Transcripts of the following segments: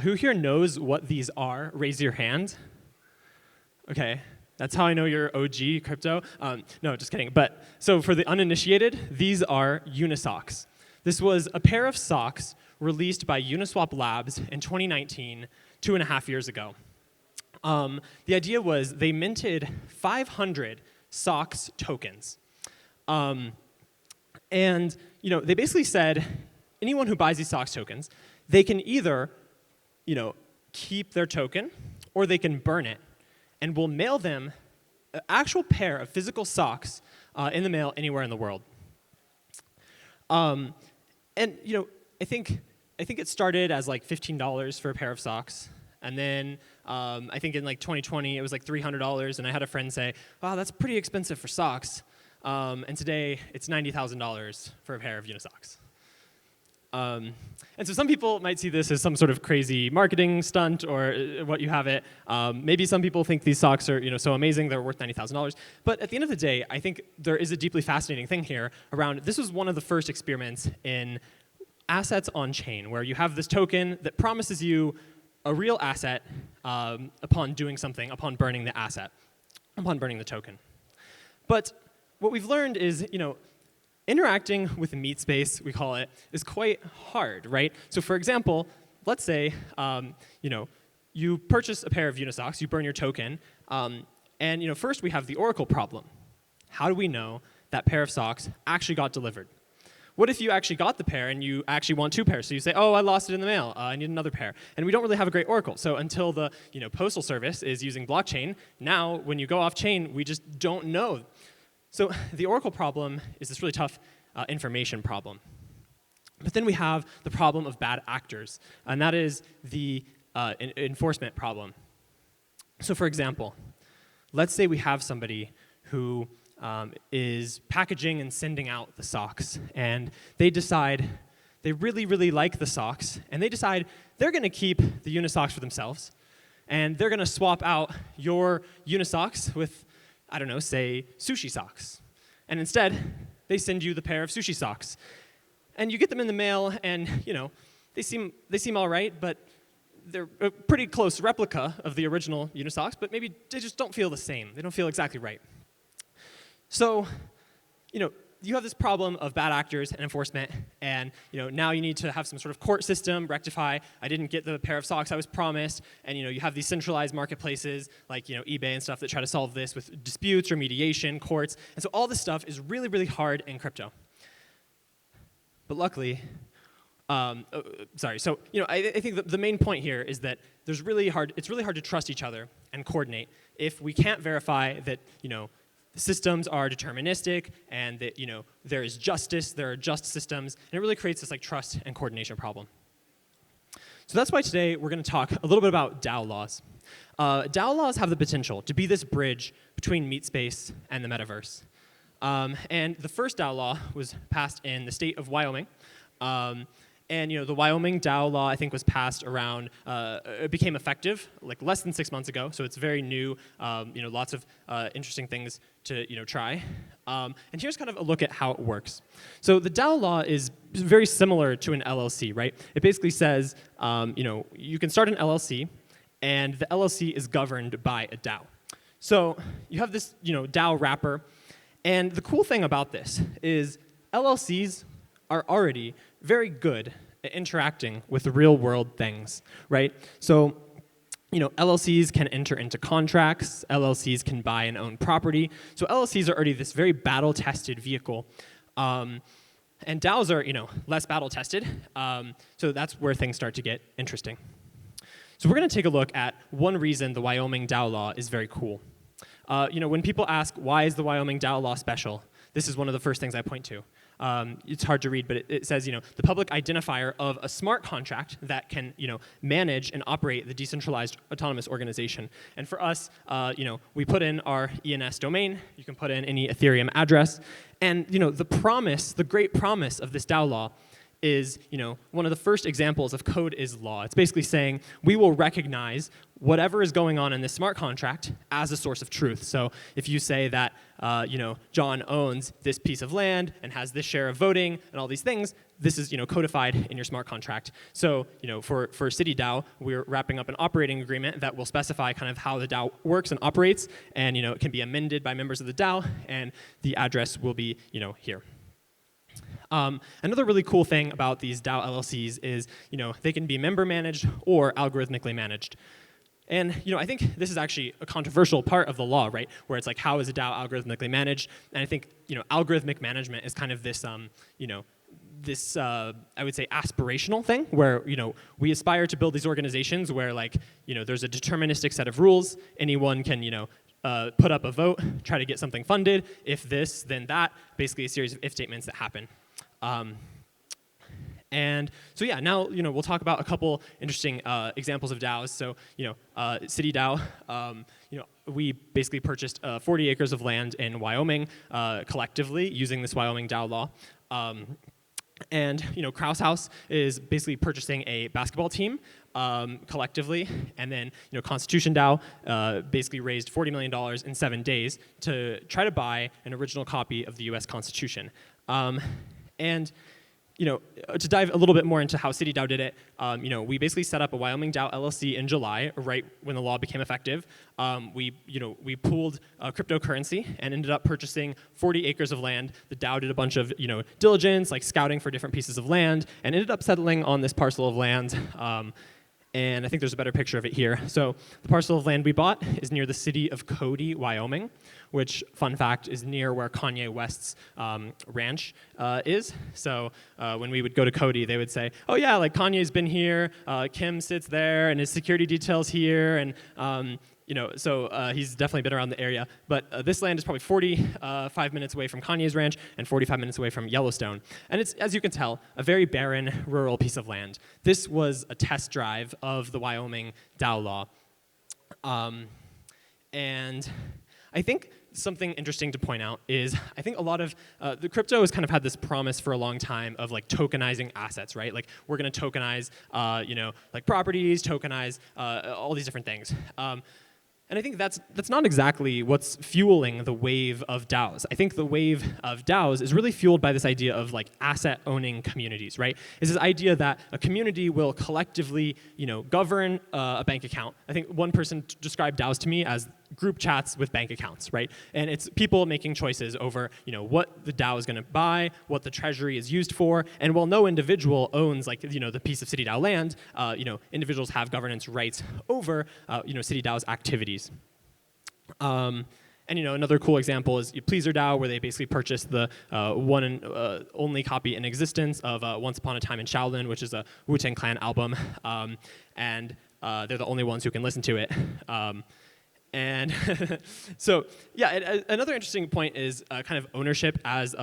Who here knows what these are? Raise your hand. Okay, that's how I know you're OG crypto. No, just kidding. But so for the uninitiated, these are Unisocks. This was a pair of socks released by Uniswap Labs in 2019, 2.5 years ago. The idea was they minted 500 socks tokens. And they basically said anyone who buys these socks tokens, they can either keep their token or they can burn it. And we'll mail them an actual pair of physical socks in the mail anywhere in the world. I think it started as like $15 for a pair of socks. And then I think in like 2020, it was like $300. And I had a friend say, wow, that's pretty expensive for socks. And today, it's $90,000 for a pair of Unisocks. And so some people might see this as some sort of crazy marketing stunt or what you have it. Maybe some people think these socks are so amazing, they're worth $90,000. But at the end of the day, I think there is a deeply fascinating thing here around, this was one of the first experiments in assets on chain, where you have this token that promises you a real asset upon doing something, upon burning the asset, upon burning the token. But what we've learned is, interacting with the meatspace, we call it, is quite hard, right? So for example, let's say, you purchase a pair of Unisocks, you burn your token, and first we have the Oracle problem. How do we know that pair of socks actually got delivered? What if you actually got the pair and you actually want 2 pairs? So you say, oh, I lost it in the mail, I need another pair. And we don't really have a great Oracle. So until the Postal Service is using blockchain, now when you go off chain, we just don't know. So the Oracle problem is this really tough information problem. But then we have the problem of bad actors, and that is the enforcement problem. So for example, let's say we have somebody who is packaging and sending out the socks, and they decide they really, really like the socks, and they decide they're going to keep the Unisocks for themselves, and they're going to swap out your Unisocks with, I don't know, say sushi socks. And instead, they send you the pair of sushi socks. And you get them in the mail, and they seem all right, but they're a pretty close replica of the original Unisocks, but maybe they just don't feel the same. They don't feel exactly right. So, you have this problem of bad actors and enforcement, and now you need to have some sort of court system, rectify, I didn't get the pair of socks I was promised, and you have these centralized marketplaces like eBay and stuff that try to solve this with disputes or mediation, courts, and so all this stuff is really, really hard in crypto. But luckily, I think the main point here is that it's really hard to trust each other and coordinate if we can't verify that systems are deterministic, and that there is justice, there are just systems, and it really creates this trust and coordination problem. So that's why today we're going to talk a little bit about DAO laws. DAO laws have the potential to be this bridge between meatspace and the metaverse. And the first DAO law was passed in the state of Wyoming. And the Wyoming DAO law, I think, was passed around, it became effective like less than 6 months ago, so it's very new, lots of interesting things to try. And here's kind of a look at how it works. So the DAO law is very similar to an LLC, right? It basically says, you can start an LLC, and the LLC is governed by a DAO. So you have this, DAO wrapper, and the cool thing about this is LLCs are already very good at interacting with real-world things, right? So, LLCs can enter into contracts. LLCs can buy and own property. So LLCs are already this very battle-tested vehicle. And DAOs are, less battle-tested. So that's where things start to get interesting. So we're going to take a look at one reason the Wyoming DAO law is very cool. When people ask, why is the Wyoming DAO law special, this is one of the first things I point to. It's hard to read, but it says, the public identifier of a smart contract that can, manage and operate the decentralized autonomous organization. And for us, we put in our ENS domain. You can put in any Ethereum address. And, the great promise of this DAO law is, one of the first examples of code is law. It's basically saying we will recognize whatever is going on in this smart contract as a source of truth. So if you say that, John owns this piece of land and has this share of voting and all these things, this is codified in your smart contract. So for City DAO, we're wrapping up an operating agreement that will specify kind of how the DAO works and operates, and it can be amended by members of the DAO, and the address will be here. Another really cool thing about these DAO LLCs is they can be member managed or algorithmically managed. And I think this is actually a controversial part of the law, right? Where it's like, how is a DAO algorithmically managed? And I think algorithmic management is kind of this this I would say aspirational thing where we aspire to build these organizations where there's a deterministic set of rules. Anyone can put up a vote, try to get something funded. If this, then that. Basically, a series of if statements that happen. And so yeah, now we'll talk about a couple interesting examples of DAOs. So City DAO, we basically purchased 40 acres of land in Wyoming collectively using this Wyoming DAO law. And Krause House is basically purchasing a basketball team collectively, and then Constitution DAO basically raised $40 million in 7 days to try to buy an original copy of the U.S. Constitution. And to dive a little bit more into how City DAO did it, we basically set up a Wyoming DAO LLC in July, right when the law became effective. We pooled cryptocurrency and ended up purchasing 40 acres of land. The DAO did a bunch of diligence, like scouting for different pieces of land, and ended up settling on this parcel of land. And I think there's a better picture of it here. So the parcel of land we bought is near the city of Cody, Wyoming, which, fun fact, is near where Kanye West's ranch is. So when we would go to Cody, they would say, oh yeah, like Kanye's been here, Kim sits there, and his security detail's here, and so he's definitely been around the area. But this land is probably 45 minutes away from Kanye's ranch and 45 minutes away from Yellowstone. And it's, as you can tell, a very barren, rural piece of land. This was a test drive of the Wyoming DAO law. And I think something interesting to point out is I think a lot of the crypto has kind of had this promise for a long time of like tokenizing assets, right? Like we're going to tokenize, like properties, tokenize all these different things. And I think that's not exactly what's fueling the wave of DAOs. I think the wave of DAOs is really fueled by this idea of like asset-owning communities, right? It's this idea that a community will collectively, govern a bank account. I think one person described DAOs to me as group chats with bank accounts, right? And it's people making choices over, what the DAO is going to buy, what the treasury is used for, and while no individual owns like, the piece of City DAO land, individuals have governance rights over, City DAO's activities. And another cool example is Pleaser DAO, where they basically purchased the one and only copy in existence of Once Upon a Time in Shaolin, which is a Wu-Tang Clan album, and they're the only ones who can listen to it. And so, yeah, another interesting point is kind of ownership as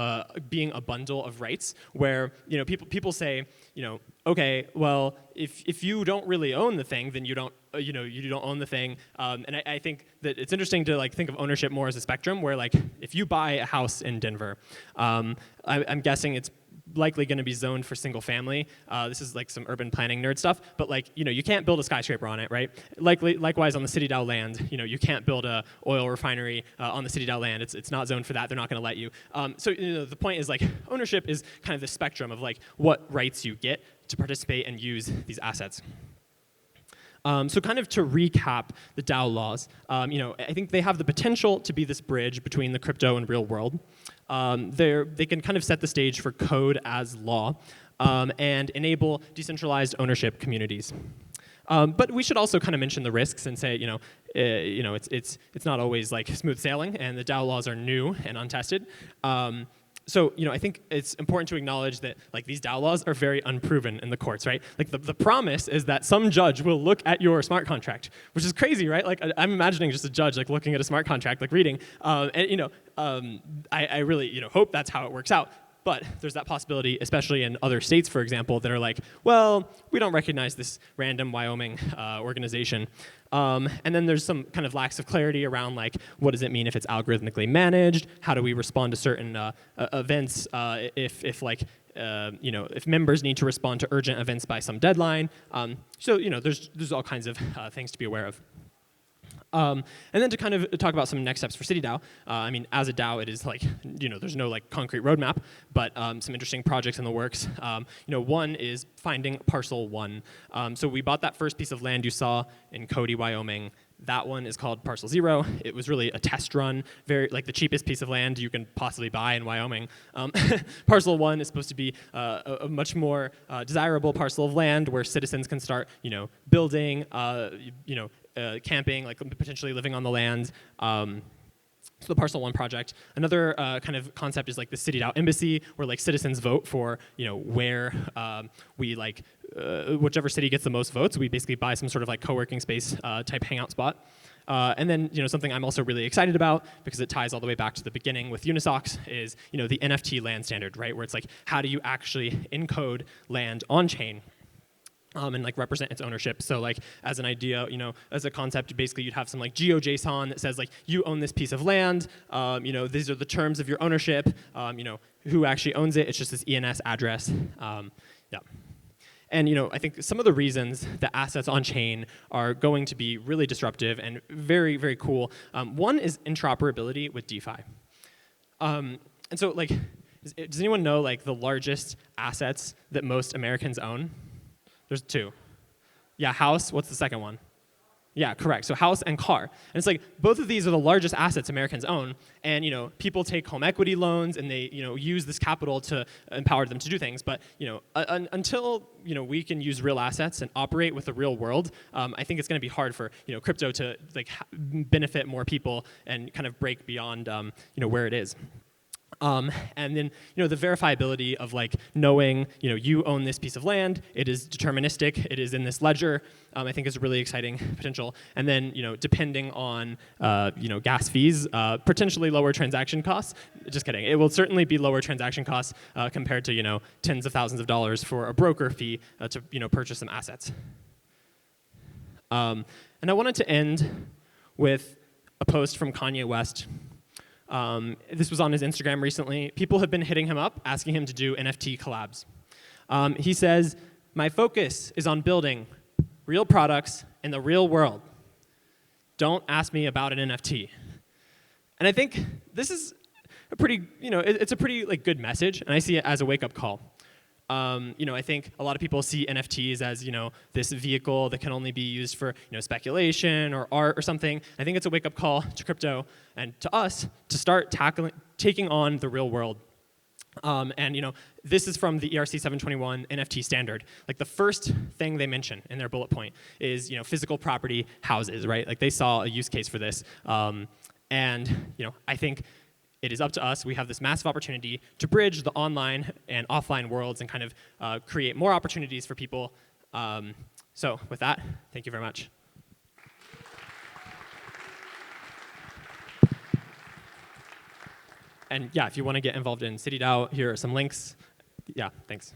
being a bundle of rights, where people say, okay, well, if you don't really own the thing, then you don't own the thing. And I think that it's interesting to think of ownership more as a spectrum, where if you buy a house in Denver, I'm guessing it's likely going to be zoned for single family. This is some urban planning nerd stuff, but you can't build a skyscraper on it, right? Likewise on the City DAO land, you can't build a oil refinery on the City DAO land. It's not zoned for that. They're not going to let you. So the point is ownership is kind of the spectrum of what rights you get to participate and use these assets. So kind of to recap the DAO laws, I think they have the potential to be this bridge between the crypto and real world. They can kind of set the stage for code as law and enable decentralized ownership communities. But we should also kind of mention the risks and say, it's not always smooth sailing, and the DAO laws are new and untested. So, I think it's important to acknowledge that these DAO laws are very unproven in the courts, right? The promise is that some judge will look at your smart contract, which is crazy, right? I'm imagining just a judge looking at a smart contract, reading, and I really hope that's how it works out. But there's that possibility, especially in other states, for example, that are well, we don't recognize this random Wyoming organization. And then there's some kind of lacks of clarity around what does it mean if it's algorithmically managed? How do we respond to certain events if members need to respond to urgent events by some deadline? So there's all kinds of things to be aware of. And then to kind of talk about some next steps for CityDAO. I mean, as a DAO, it is like, there's no like concrete roadmap, but some interesting projects in the works. One is finding parcel 1. So we bought that first piece of land you saw in Cody, Wyoming. That one is called Parcel 0. It was really a test run, very like the cheapest piece of land you can possibly buy in Wyoming. Parcel 1 is supposed to be a much more desirable parcel of land where citizens can start, building, camping, like potentially living on the land. So the Parcel 1 project. Another kind of concept is like the CityDAO Embassy, where like citizens vote for where we like whichever city gets the most votes. We basically buy some sort of like co-working space type hangout spot. And then something I'm also really excited about because it ties all the way back to the beginning with Unisocks is the NFT land standard, right? Where it's like how do you actually encode land on chain? And like represent its ownership. So like as an idea, as a concept, basically you'd have some like GeoJSON that says like you own this piece of land. These are the terms of your ownership. Who actually owns it? It's just this ENS address. Yeah. And I think some of the reasons that assets on chain are going to be really disruptive and very, very cool. One is interoperability with DeFi. And so like, does anyone know like the largest assets that most Americans own? There's 2. Yeah, house. What's the second one? Yeah, correct. So house and car. And it's like both of these are the largest assets Americans own. And people take home equity loans and they use this capital to empower them to do things. But until we can use real assets and operate with the real world, I think it's going to be hard for crypto to like benefit more people and kind of break beyond where it is. And then, the verifiability of like knowing, you own this piece of land, it is deterministic, it is in this ledger, I think is a really exciting potential. And then, depending on, gas fees, potentially lower transaction costs. Just kidding. It will certainly be lower transaction costs compared to, tens of thousands of dollars for a broker fee to, purchase some assets. And I wanted to end with a post from Kanye West. This was on his Instagram recently. People have been hitting him up, asking him to do NFT collabs. He says, "My focus is on building real products in the real world. Don't ask me about an NFT." And I think this is a pretty, it's a pretty like good message, and I see it as a wake-up call. I think a lot of people see NFTs as, this vehicle that can only be used for, speculation or art or something. I think it's a wake-up call to crypto and to us to start taking on the real world. This is from the ERC 721 NFT standard. Like the first thing they mention in their bullet point is, physical property houses, right? Like they saw a use case for this. I think it is up to us. We have this massive opportunity to bridge the online and offline worlds and kind of create more opportunities for people. So with that, thank you very much. And yeah, if you want to get involved in CityDAO, here are some links. Yeah, thanks.